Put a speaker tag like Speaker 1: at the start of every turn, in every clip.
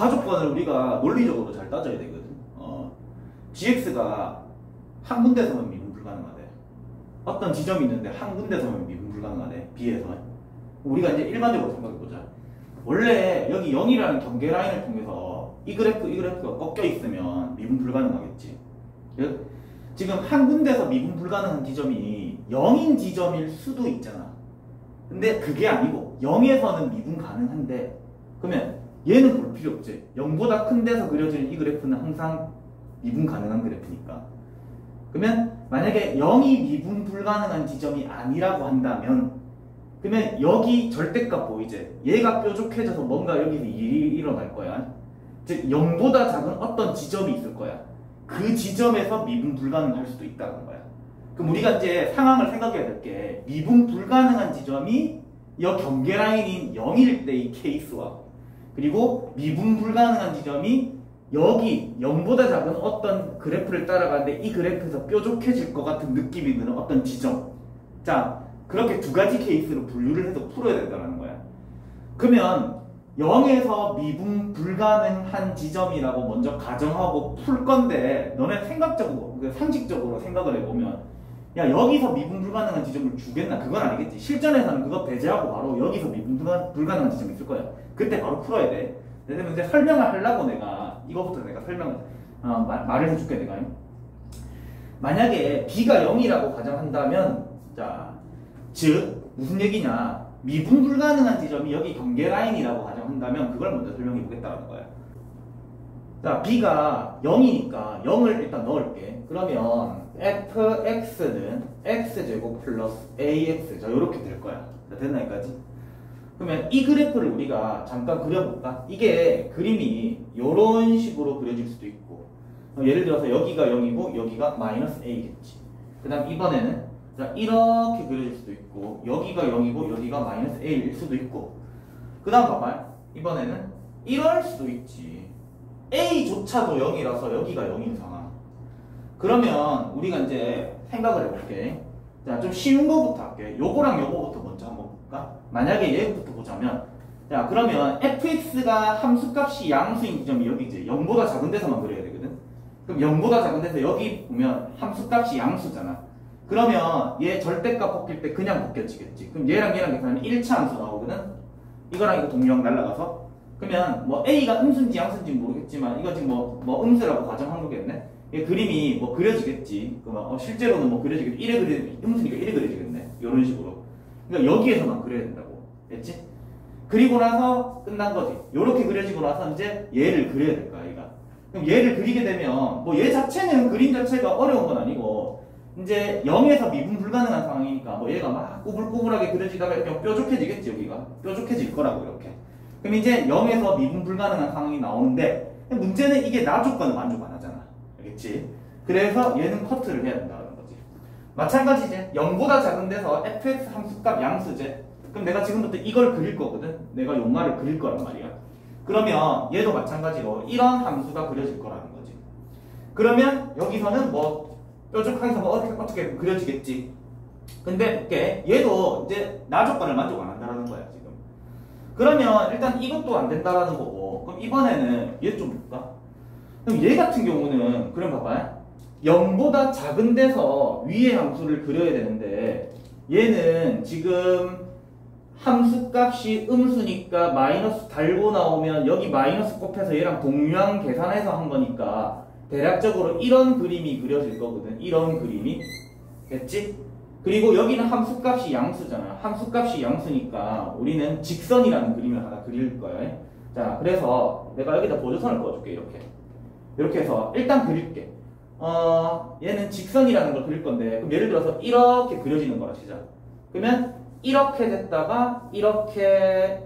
Speaker 1: 가족권을 우리가 논리적으로 잘 따져야 되거든. gx가 한 군데서만 미분 불가능하대. 어떤 지점이 있는데 한 군데서만 미분 불가능하대. b에서. 우리가 이제 일반적으로 생각해보자. 원래 여기 0이라는 경계 라인을 통해서 이 그래프가 꺾여 있으면 미분 불가능하겠지. 지금 한 군데서 미분 불가능한 지점이 0인 지점일 수도 있잖아. 근데 그게 아니고 0에서는 미분 가능한데, 그러면 얘는 볼 필요 없지. 0보다 큰 데서 그려지는 이 그래프는 항상 미분 가능한 그래프니까. 그러면 만약에 0이 미분 불가능한 지점이 아니라고 한다면, 그러면 여기 절대값 보이지? 얘가 뾰족해져서 뭔가 여기서 일이 일어날 거야. 즉 0보다 작은 어떤 지점이 있을 거야. 그 지점에서 미분 불가능할 수도 있다는 거야. 그럼 우리가 이제 상황을 생각해야 될 게, 미분 불가능한 지점이 이 경계 라인인 0일 때의 케이스와, 그리고 미분 불가능한 지점이 여기 0보다 작은 어떤 그래프를 따라가는데 이 그래프에서 뾰족해질 것 같은 느낌이 드는 어떤 지점. 자, 그렇게 두 가지 케이스로 분류를 해서 풀어야 된다는 거야. 그러면 0에서 미분 불가능한 지점이라고 먼저 가정하고 풀 건데, 너네 생각적으로, 상식적으로 생각을 해보면, 야, 여기서 미분 불가능한 지점을 주겠나? 그건 아니겠지. 실전에서는 그거 배제하고 바로 여기서 미분 불가능한 지점이 있을 거야. 그때 바로 풀어야 돼. 그래서 이제 설명을 하려고 이거부터 내가 말을 해줄게, 내가. 만약에 b가 0이라고 가정한다면, 자, 즉, 무슨 얘기냐. 미분 불가능한 지점이 여기 경계 라인이라고 가정한다면 그걸 먼저 설명해 보겠다는 거야. 자, b가 0이니까 0을 일단 넣을게. 그러면 fx는 x제곱 플러스 ax. 자, 요렇게 될 거야. 자, 됐나 여기까지? 그러면 이 그래프를 우리가 잠깐 그려볼까? 이게 그림이 요런 식으로 그려질 수도 있고, 예를 들어서 여기가 0이고 여기가 마이너스 a겠지. 그 다음 이번에는 자, 이렇게 그려질 수도 있고, 여기가 0이고 여기가 마이너스 a일 수도 있고, 그 다음 봐봐요. 이번에는 이럴 수도 있지. a조차도 0이라서 여기가 0인 상황. 그러면 우리가 이제 생각을 해볼게. 자, 좀 쉬운 거부터 할게. 요거랑 요거부터 먼저 한번 볼까? 만약에 얘부터 보자면, 자, 그러면 fx가 함수값이 양수인 지점이 여기지. 0보다 작은 데서만 그려야 되거든. 그럼 0보다 작은 데서 여기 보면 함수값이 양수잖아. 그러면 얘 절대값 벗길 때 그냥 벗겨지겠지. 그럼 얘랑 계산하면 1차 함수 나오거든. 이거랑 이거 동력 날라가서. 그러면 뭐 a가 음수인지 양수인지 모르겠지만 이거 지금 뭐 음수라고 가정한 거겠네. 얘 그림이 뭐 그려지겠지. 그러면 실제로는 뭐 그려지겠지. 음수니까 이래 그려지겠네. 이런 식으로. 그러니까 여기에서만 그려야 된다고. 됐지? 그리고 나서 끝난 거지. 요렇게 그려지고 나서 이제 얘를 그려야 될 거야, 얘가. 그럼 얘를 그리게 되면 뭐 얘 자체는 그림 자체가 어려운 건 아니고, 이제 0에서 미분 불가능한 상황이니까 뭐 얘가 막 꾸불꾸불하게 그려지다가 이렇게 뾰족해지겠지. 여기가 뾰족해질 거라고. 이렇게. 그럼 이제 0에서 미분 불가능한 상황이 나오는데, 문제는 이게 나 조건을 만족 안 하잖아. 알겠지? 그래서 얘는 커트를 해야 된다는 거지. 마찬가지지. 0보다 작은 데서 fx 함수값 양수제. 그럼 내가 지금부터 이걸 그릴 거거든. 내가 요 말을 그릴 거란 말이야. 그러면 얘도 마찬가지로 이런 함수가 그려질 거라는 거지. 그러면 여기서는 뭐 뾰족하게 뭐 어떻게 그려지겠지. 근데 얘도 이제 나 조건을 만족 안 한다라는 거야, 지금. 그러면 일단 이것도 안 된다라는 거고, 그럼 이번에는 얘 좀 볼까? 그럼 얘 같은 경우는, 그럼 봐봐요. 0보다 작은 데서 위의 함수를 그려야 되는데, 얘는 지금 함수값이 음수니까 마이너스 달고 나오면 여기 마이너스 곱해서 얘랑 동류항 계산해서 한 거니까 대략적으로 이런 그림이 그려질 거거든. 이런 그림이. 됐지? 그리고 여기는 함수값이 양수잖아. 함수값이 양수니까 우리는 직선이라는 그림을 하나 그릴 거야. 자, 그래서 내가 여기다 보조선을 그어줄게. 이렇게 해서 일단 그릴게. 얘는 직선이라는 걸 그릴 건데, 그럼 예를 들어서 이렇게 그려지는 거라 치자. 그러면 이렇게 됐다가 이렇게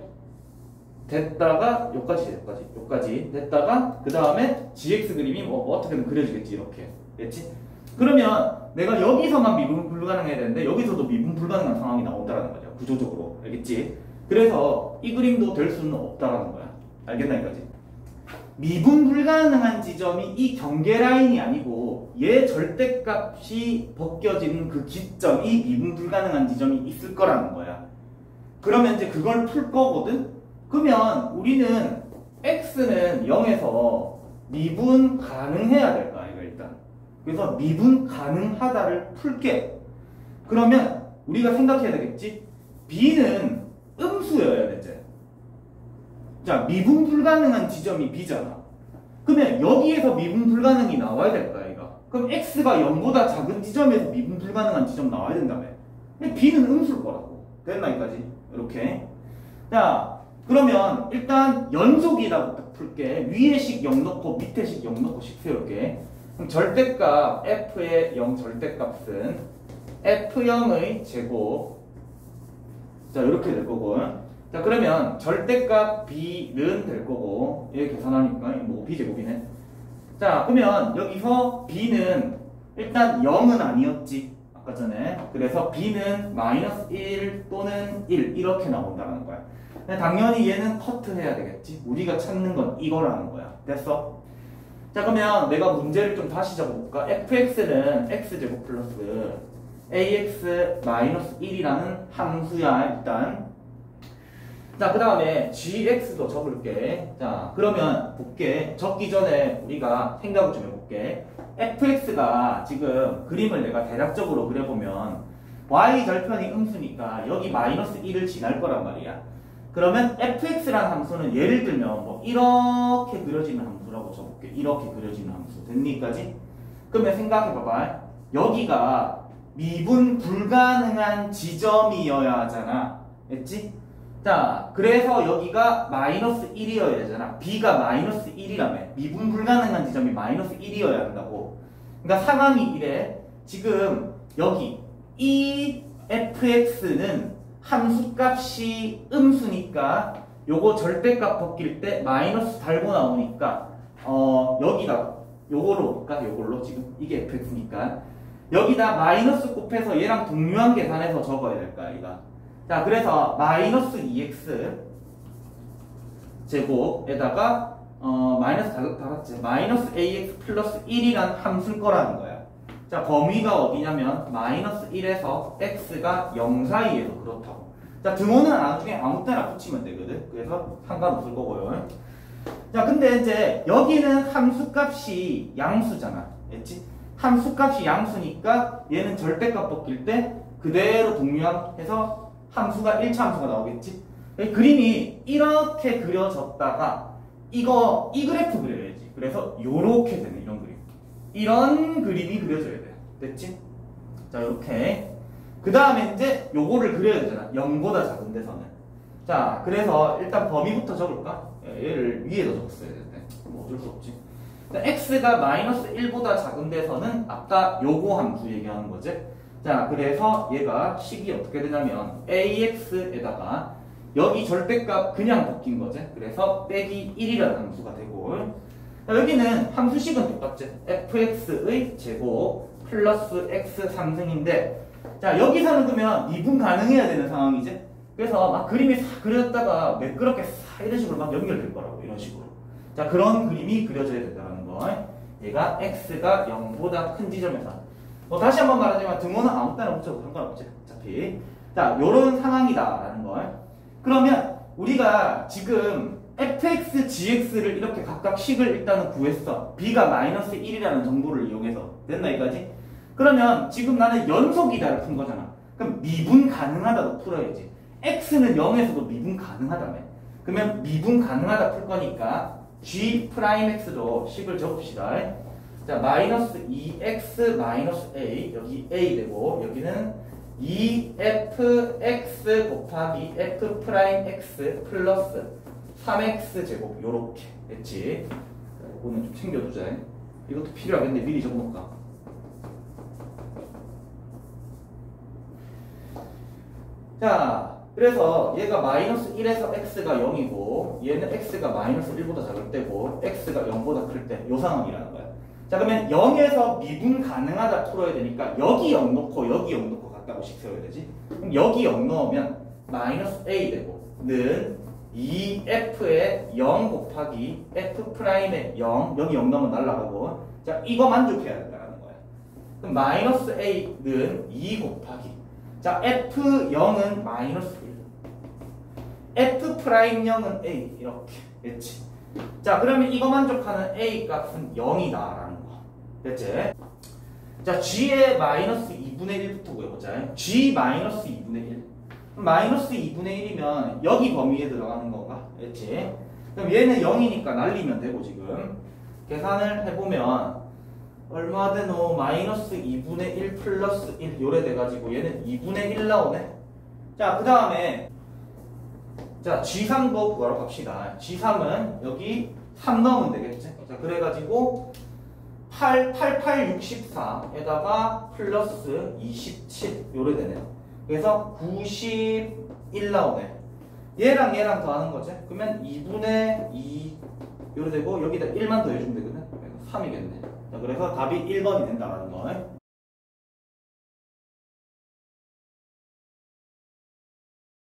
Speaker 1: 됐다가 요까지 됐다가 그 다음에 gx 그림이 뭐 어떻게든 그려지겠지. 이렇게. 됐지? 그러면 내가 여기서만 미분 불가능해야 되는데 여기서도 미분 불가능한 상황이 나온다는 거죠. 구조적으로. 알겠지? 그래서 이 그림도 될 수는 없다라는 거야. 알겠나 이거지? 미분 불가능한 지점이 이 경계 라인이 아니고 얘 절대값이 벗겨지는 그 기점이 미분 불가능한 지점이 있을 거라는 거야. 그러면 이제 그걸 풀 거거든? 그러면 우리는 x는 0에서 미분 가능해야 될까 이거 일단. 그래서 미분 가능하다를 풀게. 그러면 우리가 생각해야 되겠지? b는 음수여야 되지. 자, 미분 불가능한 지점이 b잖아. 그러면 여기에서 미분 불가능이 나와야 될까 이거. 그럼 x가 0보다 작은 지점에서 미분 불가능한 지점 나와야 된다며. b는 음수일 거라고. 됐나 여기까지? 이렇게. 자, 그러면 일단 연속이라부터 풀게. 위에 식 0 넣고 밑에 식 0 넣고 식 세울게. 그럼 절대값 f의 0 절대값은 f0의 제곱. 자, 이렇게 될 거고. 자, 그러면 절대값 b는 될 거고. 얘 계산하니까 뭐 b제곱이네. 자, 그러면 여기서 b는 일단 0은 아니었지. 아까 전에. 그래서 b는 마이너스 1 또는 1 이렇게 나온다는 거야. 근데 당연히 얘는 커트해야 되겠지. 우리가 찾는 건 이거라는 거야. 됐어? 자, 그러면 내가 문제를 좀 다시 적어볼까? fx는 x제곱 플러스 ax 마이너스 1이라는 함수야 일단. 자, 그 다음에 gx도 적을게. 자, 그러면 볼게. 적기 전에 우리가 생각을 좀 해볼게. fx가 지금 그림을 내가 대략적으로 그려보면 y 절편이 음수니까 여기 마이너스 1을 지날 거란 말이야. 그러면 fx라는 함수는 예를 들면 뭐 이렇게 그려지는 함수라고 적을게. 이렇게 그려지는 함수. 됐니까지? 그러면 생각해봐봐. 여기가 미분 불가능한 지점이어야 하잖아. 됐지? 자, 그래서 여기가 마이너스 1이어야 되잖아. b가 마이너스 1이라며. 미분 불가능한 지점이 마이너스 1이어야 한다고. 그러니까 상황이 이래. 지금 여기 이 fx는 함수값이 음수니까 요거 절대값 벗길 때 마이너스 달고 나오니까 여기다 요걸로 볼까? 요걸로 지금 이게 fx니까 여기다 마이너스 곱해서 얘랑 동류한 계산해서 적어야 될까 이가. 자, 그래서 마이너스 2x 제곱에다가 마이너스 달았지. 마이너스 ax 플러스 1이란 함수일 거라는 거야. 자, 범위가 어디냐면 마이너스 1에서 x가 0 사이에서 그렇다고. 자, 등호는 나중에 아무 때나 붙이면 되거든. 그래서 상관없을 거고요. 자, 근데 이제 여기는 함수값이 양수잖아. 됐지? 함수값이 양수니까 얘는 절대값 벗길 때 그대로 동류해서 함수가 1차 함수가 나오겠지? 그림이 이렇게 그려졌다가 이 그래프 그려야지. 그래서 요렇게 되는 이런 그림. 이런 그림이 그려져야 돼. 됐지? 자, 요렇게. 그 다음에 이제 요거를 그려야 되잖아. 0보다 작은 데서는. 자, 그래서 일단 범위부터 적을까? 얘를 위에다 적었어야 되는데. 뭐 어쩔 수 없지. 자, x가 마이너스 1보다 작은 데서는 아까 요거 함수 얘기하는 거지. 자, 그래서 얘가 식이 어떻게 되냐면 ax에다가 여기 절대값 그냥 바뀐 거지. 그래서 빼기 1이라는 함수가 되고. 자, 여기는 함수식은 똑같지. fx의 제곱 플러스 x 3승인데 자, 여기서는 그러면 미분 가능해야 되는 상황이지. 그래서 막 그림이 싹 그려졌다가 매끄럽게 싹 이런 식으로 막 연결될 거라고. 이런 식으로. 자, 그런 그림이 그려져야 된다는 거. 얘가 x가 0보다 큰 지점에서. 다시 한번 말하자면 등호는 아무 때나 붙여도 상관없지. 어차피. 자, 요런 상황이다라는 거. 그러면 우리가 지금 fx, gx를 이렇게 각각 식을 일단은 구했어. b가 마이너스 1이라는 정보를 이용해서. 됐나 여기까지? 그러면 지금 나는 연속이다를 푼 거잖아. 그럼 미분 가능하다도 풀어야지. x는 0에서도 미분 가능하다며. 그러면 미분 가능하다 풀 거니까 g'x도 식을 적읍시다. 자, 마이너스 2x 마이너스 a, 여기 a 되고 여기는 2fx 곱하기 f'x 플러스 3x 제곱 요렇게 됐지. 이거는 좀 챙겨두자. 이것도 필요하겠네. 미리 적어놓을까. 자, 그래서 얘가 마이너스 1에서 x가 0이고 얘는 x가 마이너스 1보다 작을 때고 x가 0보다 클 때 요 상황이라는 거야. 자, 그러면 0에서 미분 가능하다 풀어야 되니까 여기 0 넣고 여기 0 넣고 같다고 식 세워야 되지. 그럼 여기 0 넣으면 마이너스 a 되고 는 2f에 0 곱하기 f'에 0 여기 0 넣으면 날라가고 자, 이거 만족해야 된다는 거야. 그럼 마이너스 a는 2 곱하기 자, f0은 마이너스 1 f'0은 a 이렇게 됐지. 자, 그러면 이거 만족하는 A 값은 0이다라는 거. 됐지? 자, G의 마이너스 2분의 1부터 구해보자. G 마이너스 2분의 1. 마이너스 2분의 1이면 여기 범위에 들어가는 건가? 됐지? 그럼 얘는 0이니까 날리면 되고 지금. 계산을 해보면 얼마 되노? 마이너스 2분의 1 플러스 1 요래 돼가지고 얘는 2분의 1 나오네. 자, 그 다음에 자, G3도 구하러 갑시다. G3은 여기 3 넣으면 되겠지? 자, 그래가지고 8, 64에다가 플러스 27 요래 되네요. 그래서 91 나오네. 얘랑 얘랑 더하는 거지? 그러면 2분의 2 요래 되고 여기다 1만 더해주면 되거든? 그래서 3이겠네. 자, 그래서 답이 1번이 된다는 거.